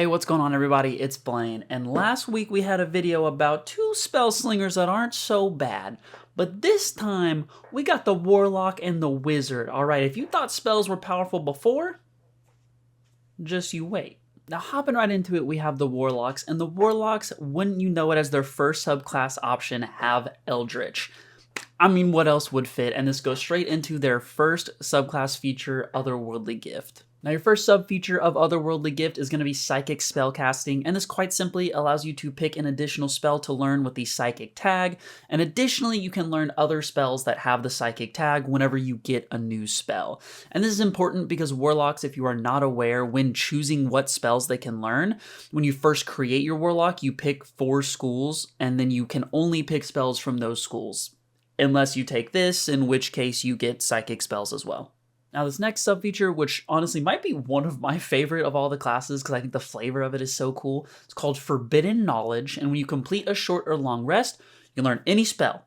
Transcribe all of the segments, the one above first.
Hey, what's going on everybody? It's Blzane, and last week we had a video about two spell slingers that aren't so bad, but this time we got the Warlock and the Wizard. Alright, if you thought spells were powerful before, just you wait. Now hopping right into it, we have the Warlocks, and the Warlocks, wouldn't you know it, as their first subclass option, have Eldritch. I mean, what else would fit? And this goes straight into their first subclass feature, Otherworldly Gift. Now, your first sub-feature of Otherworldly Gift is going to be Psychic Spellcasting, and this quite simply allows you to pick an additional spell to learn with the Psychic tag, and additionally, you can learn other spells that have the Psychic tag whenever you get a new spell. And this is important because Warlocks, if you are not aware, when choosing what spells they can learn, when you first create your Warlock, you pick 4 schools, and then you can only pick spells from those schools. Unless you take this, in which case you get Psychic spells as well. Now this next sub-feature, which honestly might be one of my favorite of all the classes because I think the flavor of it is so cool, it's called Forbidden Knowledge, and when you complete a short or long rest, you learn any spell.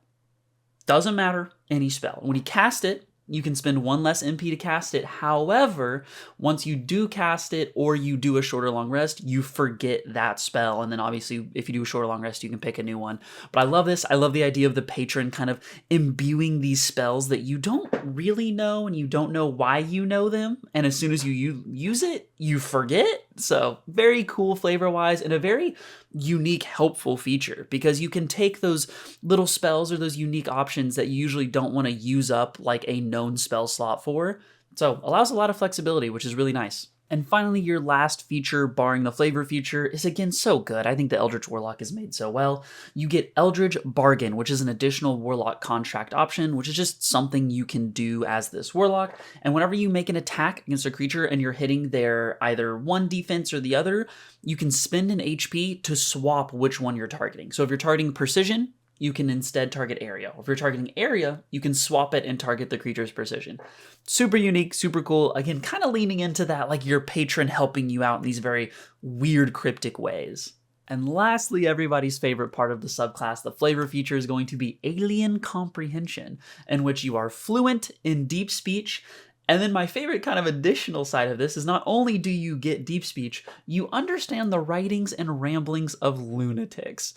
Doesn't matter, any spell. And when you cast it, you can spend 1 less MP to cast it. However, once you do cast it or you do a short or long rest, you forget that spell. And then obviously, if you do a short or long rest, you can pick a new one. But I love this. I love the idea of the patron kind of imbuing these spells that you don't really know and you don't know why you know them. And as soon as you use it, you forget. So very cool flavor-wise and a very unique, helpful feature because you can take those little spells or those unique options that you usually don't want to use up like a known spell slot for. So allows a lot of flexibility, which is really nice. And finally, your last feature, barring the flavor feature, is again so good. I think the Eldritch Warlock is made so well. You get Eldritch Bargain, which is an additional Warlock contract option, which is just something you can do as this Warlock. And whenever you make an attack against a creature and you're hitting their either one defense or the other, you can spend an HP to swap which one you're targeting. So if you're targeting Precision, you can instead target area. If you're targeting area, you can swap it and target the creature's precision. Super unique, super cool. Again, kind of leaning into that, like your patron helping you out in these very weird, cryptic ways. And lastly, everybody's favorite part of the subclass, the flavor feature, is going to be Alien Comprehension, in which you are fluent in deep speech. And then my favorite kind of additional side of this is not only do you get deep speech, you understand the writings and ramblings of lunatics.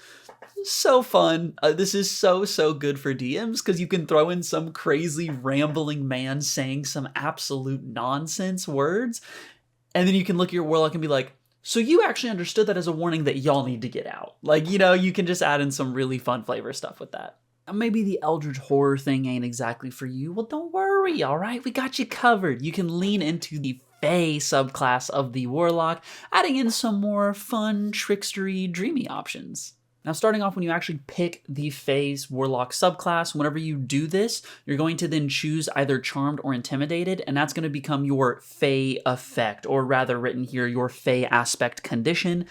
So fun. This is so good for DMs because you can throw in some crazy rambling man saying some absolute nonsense words. And then you can look at your Warlock and be like, so you actually understood that as a warning that y'all need to get out. Like, you know, you can just add in some really fun flavor stuff with that. Maybe the Eldritch horror thing ain't exactly for you. Well, don't worry, all right? We got you covered. You can lean into the Fae subclass of the Warlock, adding in some more fun, trickstery, dreamy options. Now, starting off when you actually pick the Fae's Warlock subclass, whenever you do this, you're going to then choose either Charmed or Intimidated, and that's going to become your Fae effect, or rather written here, your Fae aspect condition.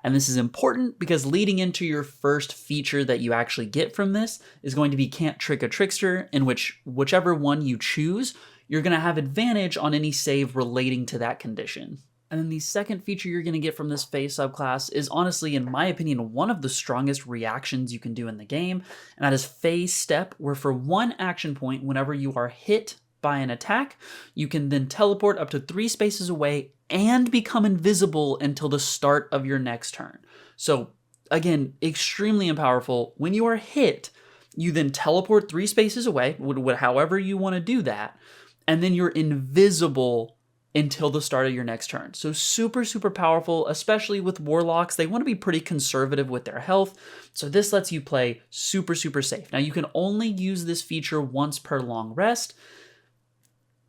And this is important because leading into your first feature that you actually get from this is going to be Can't Trick a Trickster, in which whichever one you choose, you're going to have advantage on any save relating to that condition. And then the second feature you're going to get from this Fae subclass is honestly, in my opinion, one of the strongest reactions you can do in the game, and that is Fae Step, where for 1 action point, whenever you are hit by an attack, you can then teleport up to 3 spaces away and become invisible until the start of your next turn. So again, extremely powerful. When you are hit, you then teleport 3 spaces away, however you want to do that, and then you're invisible until the start of your next turn. So super powerful, especially with Warlocks. They want to be pretty conservative with their health, so this lets you play super safe. Now you can only use this feature once per long rest,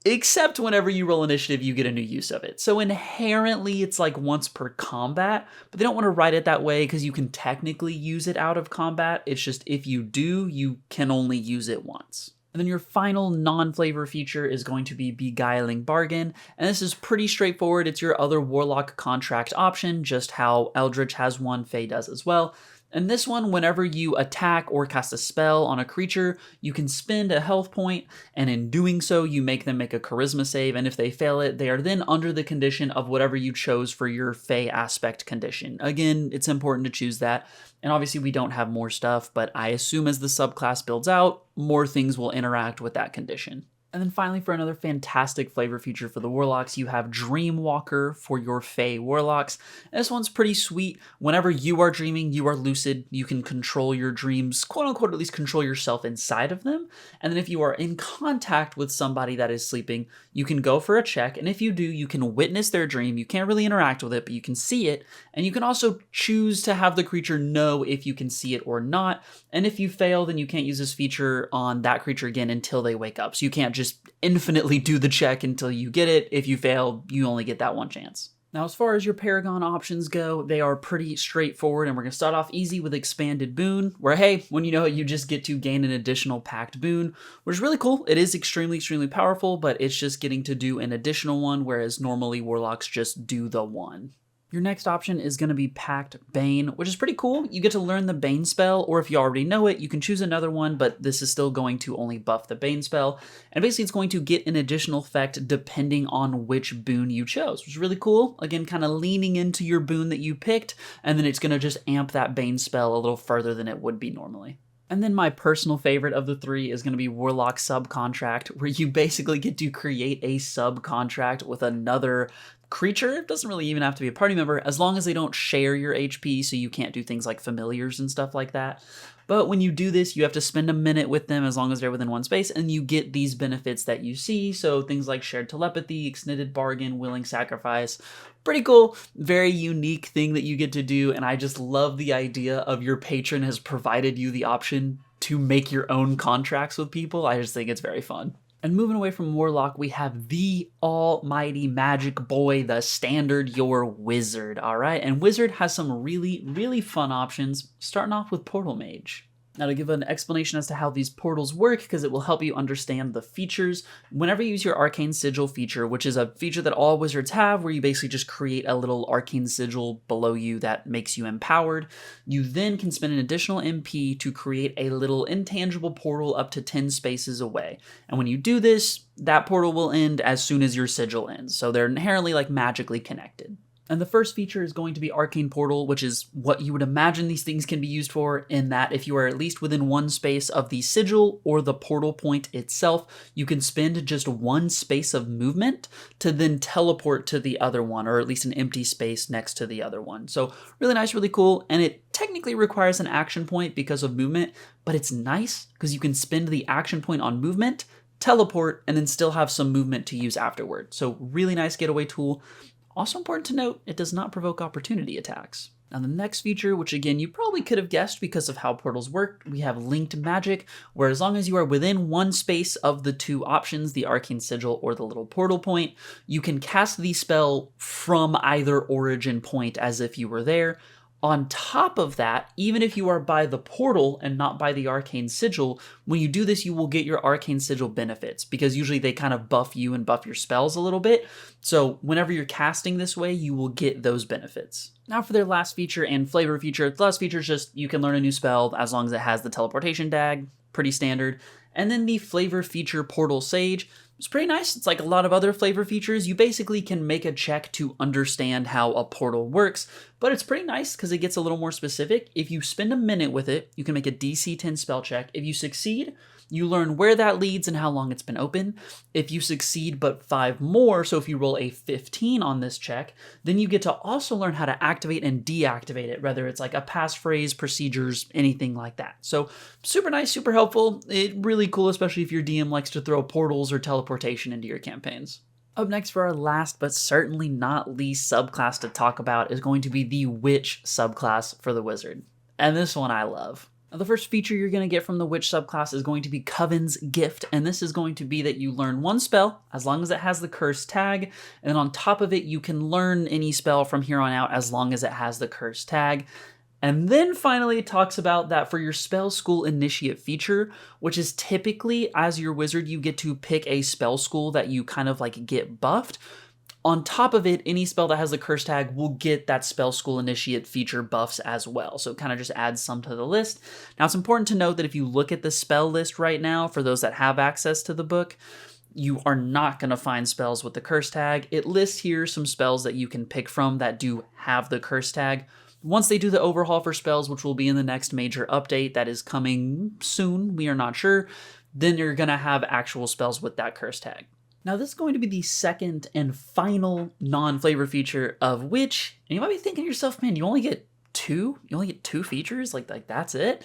except whenever you roll initiative, you get a new use of it. So inherently, it's like once per combat, but they don't want to write it that way because you can technically use it out of combat. It's just if you do, you can only use it once. And then your final non-flavor feature is going to be Beguiling Bargain, and this is pretty straightforward. It's your other Warlock contract option, just how Eldritch has one, Fae does as well. And this one, whenever you attack or cast a spell on a creature, you can spend a health point, and in doing so, you make them make a charisma save, and if they fail it, they are then under the condition of whatever you chose for your Fae aspect condition. Again, it's important to choose that, and obviously we don't have more stuff, but I assume as the subclass builds out, more things will interact with that condition. And then finally, for another fantastic flavor feature for the Warlocks, you have Dreamwalker for your Fey Warlocks. And this one's pretty sweet. Whenever you are dreaming, you are lucid. You can control your dreams, quote unquote, at least control yourself inside of them. And then if you are in contact with somebody that is sleeping, you can go for a check. And if you do, you can witness their dream. You can't really interact with it, but you can see it. And you can also choose to have the creature know if you can see it or not. And if you fail, then you can't use this feature on that creature again until they wake up. So you can't just infinitely do the check until you get it. If you fail, you only get that one chance. Now, as far as your Paragon options go, they are pretty straightforward, and we're going to start off easy with Expanded Boon, where, hey, when you know it, you just get to gain an additional packed boon, which is really cool. It is extremely, extremely powerful, but it's just getting to do an additional one, whereas normally Warlocks just do the one. Your next option is going to be Packed Bane, which is pretty cool. You get to learn the Bane spell, or if you already know it, you can choose another one, but this is still going to only buff the Bane spell. And basically, it's going to get an additional effect depending on which boon you chose, which is really cool. Again, kind of leaning into your boon that you picked, and then it's going to just amp that Bane spell a little further than it would be normally. And then my personal favorite of the three is going to be Warlock Subcontract, where you basically get to create a subcontract with another creature. It doesn't really even have to be a party member, as long as they don't share your HP, so you can't do things like familiars and stuff like that. But when you do this, you have to spend a minute with them as long as they're within one space, and you get these benefits that you see. So things like shared telepathy, extended bargain, willing sacrifice. Pretty cool, very unique thing that you get to do, and I just love the idea of your patron has provided you the option to make your own contracts with people. I just think it's very fun. And moving away from Warlock, we have the almighty magic boy, the standard, your Wizard, all right? And Wizard has some really, really fun options, starting off with Portal Mage. Now, to give an explanation as to how these portals work, because it will help you understand the features, whenever you use your Arcane Sigil feature, which is a feature that all wizards have, where you basically just create a little Arcane Sigil below you that makes you empowered, you then can spend an additional MP to create a little intangible portal up to 10 spaces away. And when you do this, that portal will end as soon as your sigil ends, so they're inherently like magically connected. And the first feature is going to be Arcane Portal, which is what you would imagine these things can be used for, in that if you are at least within one space of the sigil or the portal point itself, you can spend just one space of movement to then teleport to the other one, or at least an empty space next to the other one. So really nice, really cool, and it technically requires an action point because of movement, but it's nice because you can spend the action point on movement, teleport, and then still have some movement to use afterward. So really nice getaway tool. Also important to note, it does not provoke opportunity attacks. Now the next feature, which again you probably could have guessed because of how portals work, we have Linked Magic, where as long as you are within one space of the two options, the Arcane Sigil or the little portal point, you can cast the spell from either origin point as if you were there. On top of that, even if you are by the portal and not by the Arcane Sigil, when you do this, you will get your Arcane Sigil benefits, because usually they kind of buff you and buff your spells a little bit. So whenever you're casting this way, you will get those benefits. Now for their last feature and flavor feature, the last feature is just you can learn a new spell as long as it has the teleportation tag, pretty standard. And then the flavor feature Portal Sage. It's pretty nice. It's like a lot of other flavor features. You basically can make a check to understand how a portal works, but it's pretty nice because it gets a little more specific. If you spend a minute with it, you can make a DC10 spell check. If you succeed, you learn where that leads and how long it's been open. If you succeed but 5 more, so if you roll a 15 on this check, then you get to also learn how to activate and deactivate it, whether it's like a passphrase, procedures, anything like that. So super nice, super helpful. It's really cool, especially if your DM likes to throw portals or teleportation into your campaigns. Up next for our last but certainly not least subclass to talk about is going to be the Witch subclass for the Wizard. And this one I love. Now, the first feature you're going to get from the Witch subclass is going to be Coven's Gift, and this is going to be that you learn one spell as long as it has the curse tag, and then on top of it you can learn any spell from here on out as long as it has the curse tag. And then finally it talks about that for your Spell School Initiate feature, which is typically, as your wizard, you get to pick a spell school that you kind of like get buffed. On top of it, any spell that has the curse tag will get that Spell School Initiate feature buffs as well. So it kind of just adds some to the list. Now it's important to note that if you look at the spell list right now, for those that have access to the book, you are not going to find spells with the curse tag. It lists here some spells that you can pick from that do have the curse tag. Once they do the overhaul for spells, which will be in the next major update that is coming soon, we are not sure, then you're going to have actual spells with that curse tag. Now this is going to be the second and final non-flavor feature of which, and you might be thinking to yourself, man, you only get two? You only get 2 features? Like that's it?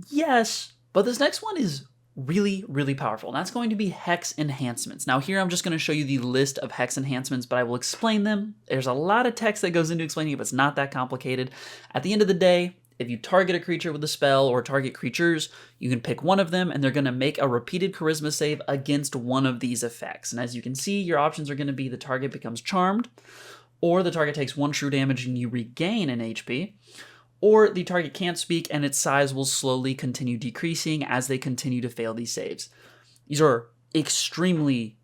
Yes, but this next one is really, really powerful, and that's going to be hex enhancements. Now here I'm just going to show you the list of hex enhancements, but I will explain them. There's a lot of text that goes into explaining it, but it's not that complicated. At the end of the day, if you target a creature with a spell or target creatures, you can pick one of them and they're going to make a repeated charisma save against one of these effects. And as you can see, your options are going to be the target becomes charmed, or the target takes 1 true damage and you regain an HP, or the target can't speak and its size will slowly continue decreasing as they continue to fail these saves. These are extremely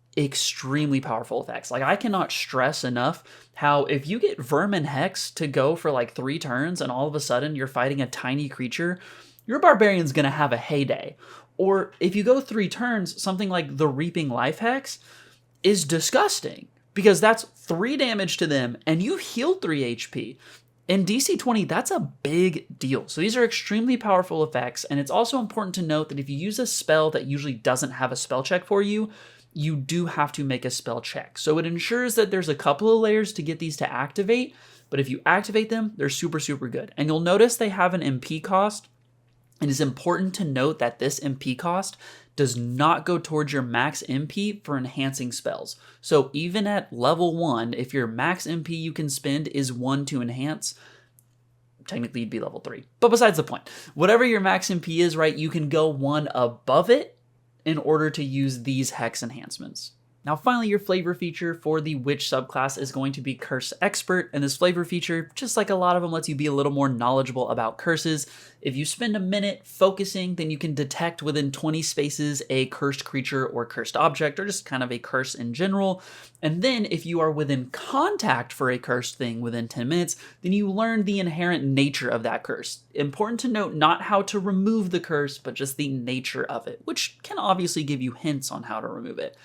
powerful effects. Like, I cannot stress enough how if you get Vermin Hex to go for like 3 turns and all of a sudden you're fighting a tiny creature, your Barbarian's gonna have a heyday. Or if you go 3 turns, something like the Reaping Life Hex is disgusting because that's 3 damage to them and you healed 3 HP. In DC20, that's a big deal. So these are extremely powerful effects, and it's also important to note that if you use a spell that usually doesn't have a spell check for you, you do have to make a spell check. So it ensures that there's a couple of layers to get these to activate, but if you activate them, they're super good. And you'll notice they have an MP cost. It is important to note that this MP cost does not go towards your max MP for enhancing spells. So even at level 1, if your max MP you can spend is 1 to enhance, technically you'd be level 3. But besides the point, whatever your max MP is, right, you can go 1 above it in order to use these hex enhancements. Now finally, your flavor feature for the Witch subclass is going to be Curse Expert, and this flavor feature, just like a lot of them, lets you be a little more knowledgeable about curses. If you spend a minute focusing, then you can detect within 20 spaces a cursed creature or cursed object, or just kind of a curse in general. And then if you are within contact for a cursed thing within 10 minutes, then you learn the inherent nature of that curse. Important to note, not how to remove the curse, but just the nature of it, which can obviously give you hints on how to remove it.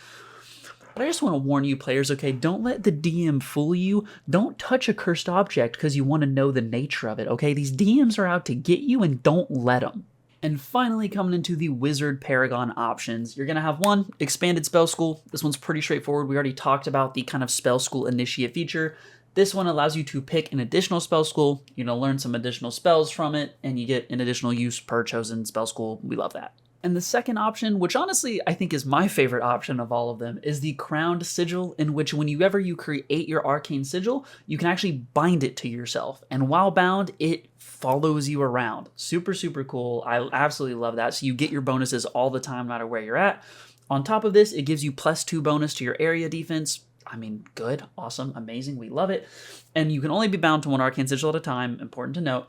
But I just want to warn you players, okay, don't let the DM fool you. Don't touch a cursed object because you want to know the nature of it, okay? These DMs are out to get you and don't let them. And finally, coming into the Wizard Paragon options, you're going to have 1, Expanded Spell School. This one's pretty straightforward. We already talked about the kind of Spell School Initiate feature. This one allows you to pick an additional spell school, learn some additional spells from it, and you get an additional use per chosen spell school. We love that. And the second option, which honestly I think is my favorite option of all of them, is the Crowned Sigil, in which whenever you create your Arcane Sigil, you can actually bind it to yourself. And while bound, it follows you around. Super cool. I absolutely love that. So you get your bonuses all the time, no matter where you're at. On top of this, it gives you +2 bonus to your area defense. I mean, good, awesome, amazing, we love it. And you can only be bound to 1 Arcane Sigil at a time, important to note.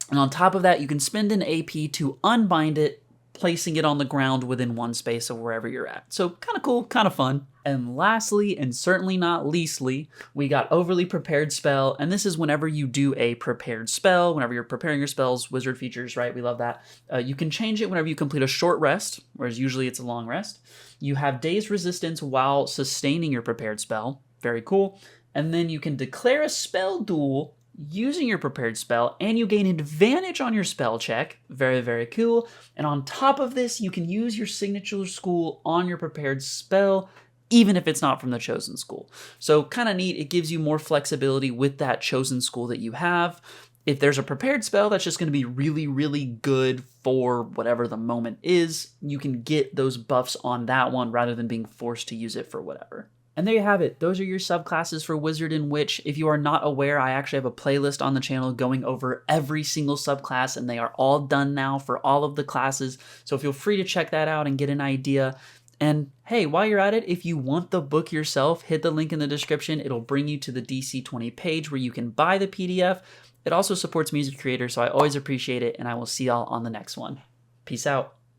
And on top of that, you can spend an AP to unbind it, placing it on the ground within 1 space of wherever you're at. So kind of cool, kind of fun. And lastly, and certainly not leastly, we got Overly Prepared Spell, and this is whenever you do a prepared spell, whenever you're preparing your spells, wizard features, right? We love that. You can change it whenever you complete a short rest, whereas usually it's a long rest. You have Dazed Resistance while sustaining your prepared spell. Very cool. And then you can declare a spell duel using your prepared spell, and you gain advantage on your spell check. Very cool. And on top of this, you can use your signature school on your prepared spell, even if it's not from the chosen school. So kind of neat. It gives you more flexibility with that chosen school that you have. If there's a prepared spell that's just going to be really good for whatever the moment is, you can get those buffs on that one rather than being forced to use it for whatever. And there you have it. Those are your subclasses for Wizard and Witch. If you are not aware, I actually have a playlist on the channel going over every single subclass, and they are all done now for all of the classes. So feel free to check that out and get an idea. And hey, while you're at it, if you want the book yourself, hit the link in the description. It'll bring you to the DC20 page where you can buy the PDF. It also supports music creators, so I always appreciate it, and I will see y'all on the next one. Peace out.